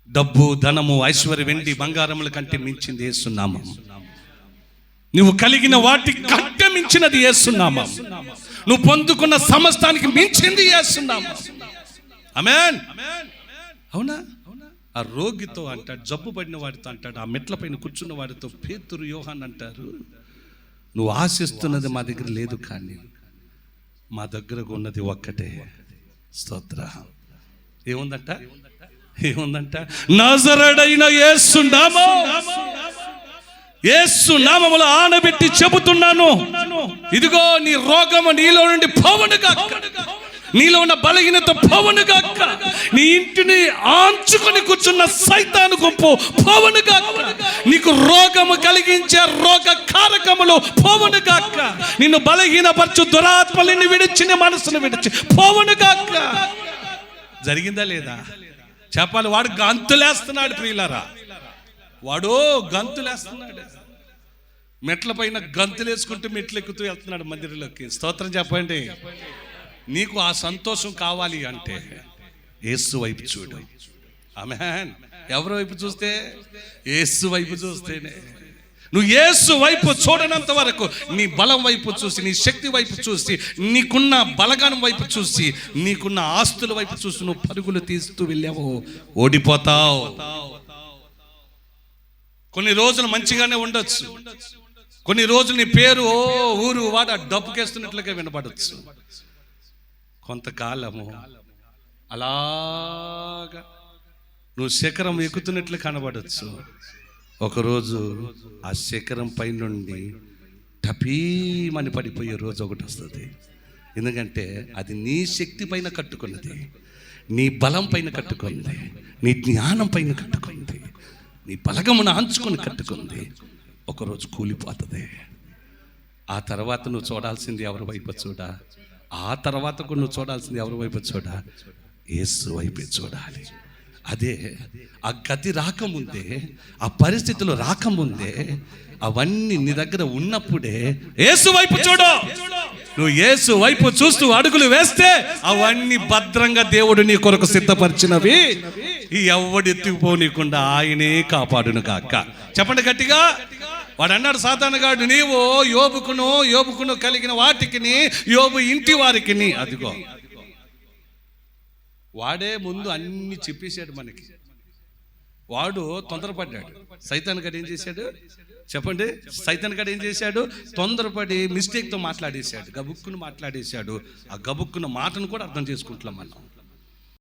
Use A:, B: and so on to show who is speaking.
A: డబ్బు, ధనము, ఐశ్వర్య, వెండి, బంగారముల కంటే మించింది యేసు నామం. నువ్వు కలిగిన వాటి కంటే మించినది యేసు నామం. నువ్వు పొందుకున్న సమస్తానికి మించింది యేసు నామం. ఆమేన్. అవునా? ఆ రోగితో అంటాడు, జబ్బు పడిన వాడితో అంటాడు, ఆ మెట్ల పైన కూర్చున్న వాడితో పేతురు, యోహాన్ అంటారు, నువ్వు ఆశిస్తున్నది మా దగ్గర లేదు, కానీ మా దగ్గర ఉన్నది ఒక్కటే. స్తోత్ర. ఏముందంట? నజరేయుడైన యేసు నామం. యేసు నామములో ఆనబెట్టి చెబుతున్నాను, ఇదిగో నీ రోగము నీలో నుండి పోవునుగాక, నీలో ఉన్న బలహీనత పోవునుగాక, నీ ఇంటిని ఆంచుకొని కూర్చున్న సైతాను గుంపు పోవునుగాక, నీకు రోగము కలిగించే రోగ కారకములు పోవునుగాక, నిన్ను బలహీనపరచు దురాత్మలని విడిచి నీ మనసును విడిచి పోవునుగాక. జరిగిందా లేదా చెప్పాలి. వాడు గంతులేస్తున్నాడు ప్రియులారా, వాడు గంతులేస్తున్నాడు. మెట్ల పైన గంతులేసుకుంటూ మెట్లు ఎక్కుతూ వెళ్తున్నాడు మందిరంలోకి. స్తోత్రం చెప్పండి. నీకు ఆ సంతోషం కావాలి అంటే యేసు వైపు చూడు. ఆమేన్. ఎవరి వైపు చూస్తే? యేసు వైపు చూస్తేనే. నువ్వు యేసు వైపు చూడనంత వరకు నీ బలం వైపు చూసి, నీ శక్తి వైపు చూసి, నీకున్న బలగానం వైపు చూసి, నీకున్న ఆస్తుల వైపు చూసి నువ్వు పరుగులు తీస్తూ వెళ్ళావు, ఓడిపోతావు. కొన్ని రోజులు మంచిగానే ఉండొచ్చు, కొన్ని రోజులు నీ పేరు ఊరు వాడ డబ్బుకేస్తున్నట్లుగా వినపడవచ్చు. కొంతకాలము అలాగా నువ్వు శిఖరం ఎక్కుతున్నట్లు కనబడచ్చు. ఒకరోజు ఆ శిఖరం పై నుండి టపీమని పడిపోయే రోజు ఒకటి వస్తుంది. ఎందుకంటే అది నీ శక్తి పైన కట్టుకున్నది, నీ బలం పైన కట్టుకుంది, నీ జ్ఞానం పైన కట్టుకుంది, నీ బలగమును ఆంచుకొని కట్టుకుంది. ఒకరోజు కూలిపోతుంది. ఆ తర్వాత నువ్వు చూడాల్సింది ఎవరి వైపు చూడా? ఆ తర్వాత నువ్వు చూడాల్సింది ఎవరి వైపు చూడా? యేసు వైపే చూడాలి. అదే ఆ గతి రాకముందే, ఆ పరిస్థితులు రాకముందే, అవన్నీ నీ దగ్గర ఉన్నప్పుడే యేసు వైపు చూడు. నువ్వు యేసు వైపు చూస్తూ అడుగులు వేస్తే అవన్నీ భద్రంగా దేవుడు నీ కొరకు సిద్ధపరిచినవి ఎవడెత్తుకుపోనీకుండా ఆయనే కాపాడును కాక. చెప్పండి గట్టిగా. వాడు అన్నాడు, సాతానుగాడు, నీవు యోబుకును కలిగిన వాటికి, యోబు ఇంటి వారికి, అదిగో వాడే ముందు అన్ని చెప్పేశాడు మనకి. వాడు తొందరపడ్డాడు. సైతాన్ గడు ఏం చేశాడు చెప్పండి? సైతాన్ గడు ఏం చేశాడు? తొందరపడి మిస్టేక్తో మాట్లాడేశాడు, గబుక్కును మాట్లాడేశాడు. ఆ గబుక్కున్న మాటను కూడా అర్థం చేసుకుంటున్నాం మనం.